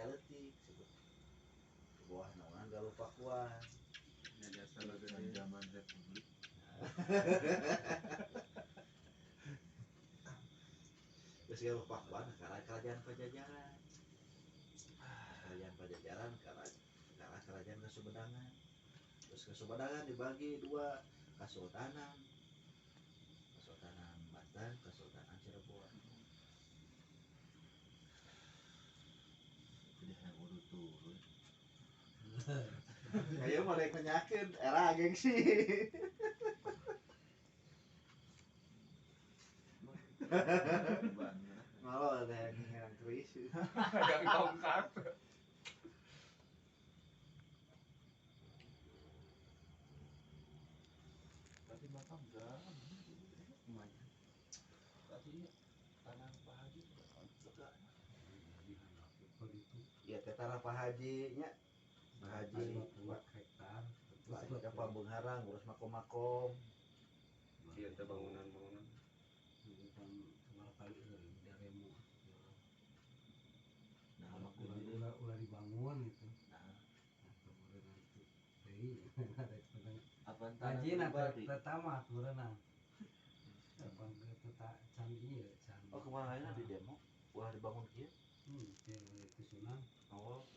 leutik sebut buah naonan galuh pakuan jadi asal gede zaman republik. terus galuh pakuan karena kerajaan Pajajaran karena kerajaan Kasumbangan. Terus Kasumbangan dibagi dua, Kasultanan Banten, Kasultanan Cirebon. Jadi yang udah turun. Kayak mau nanyakin era gengsi. Malah ada yang keris. Yang tongkat. Tapi bapak enggak lumayan. Tapi tanah Pak Haji juga Ya tetara Pak Haji nya. Pak Haji 40 hektar. Pak Pambengharang urus makom-makom. iya teh bangunan-bangunan. Kemarin kali daremu. Nah, ulah dibangun itu. nah, Kemudian nanti ada tentang Apa kaji tanah nanti pribadi? pertama turunnya. Abang kita candi ya candi. oh kemarin di demo, ulah dibangun kieu. Itu Sunan. Oh,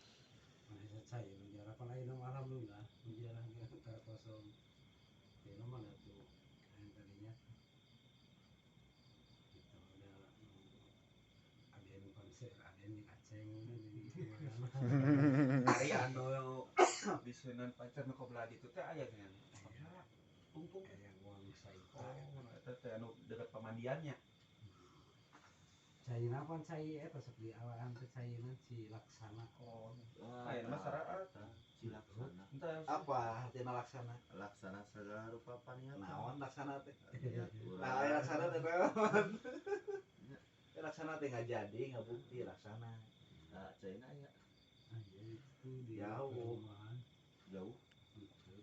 Masih saya menjarah apa lain dong alhamdulillah menjarah kita kosong. Itu mana tuh yang tadinya kita udah ada yang konser, ada yang Aceh Ari anu di Sunan Pacar nu Kobladi itu teh aya dengan tungtung kayak uang saita. oh eta teh anu dekat pemandiannya. Cairna pun cair sok di awalan teh cairna si Laksana. Oh, aya masyarakat. Cilaksana. Entah apa artinya laksana? Laksana segala rupa paniatan. Naon laksana teh? Ya, Nah, laksana teh naon? Laksana teh nggak jadi, nggak bukti laksana. Nah, China ya Ah ya itu di Jauh. perumahan jauh. itu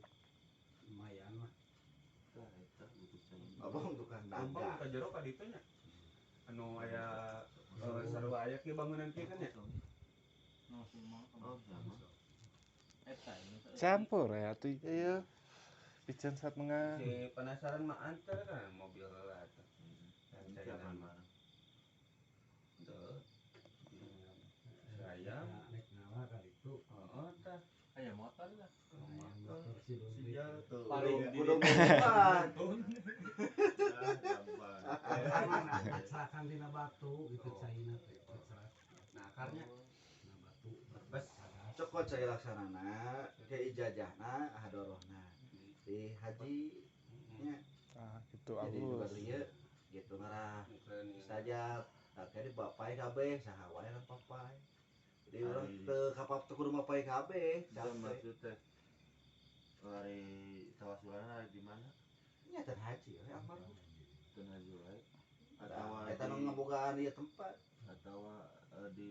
lumayan lah. Tah eta butuh China. Abang tukang Tumpang dagang. ka jero ka ditu nya. Anu aya sarua aya ki bangunan kieu kan ya. Oh, sama. Campur ya tuh iya pican saat mengah Si penasaran mah antar kan mobil atuh. Ini kapan mana? Tuh. Sayang. Naik nawa kali itu. Heeh tah. Aya motor lah. Motor si Si Dompet. jatuh. Paling Di- kudu bukan. Kecelakaan tina batu gitu Oh. China teh kecelakaan. Nah, akarnya Nah batu bes. Cokot saya laksanana, ke ijazahna, ahadorohna. Di haji nya ah itu jadi juga halus dia gitu ngarah Mungkin saja tapi bapai kabeh saha wae rang papai. Jadi urang Ari. teu kapap teu kudu mapai kabeh, Dan capek. maksud teh hari tawasulan ada di mana? Nya teh haji we almarhum. Teu haji wae. Eta nu ngabogaan ieu tempat. Atawa di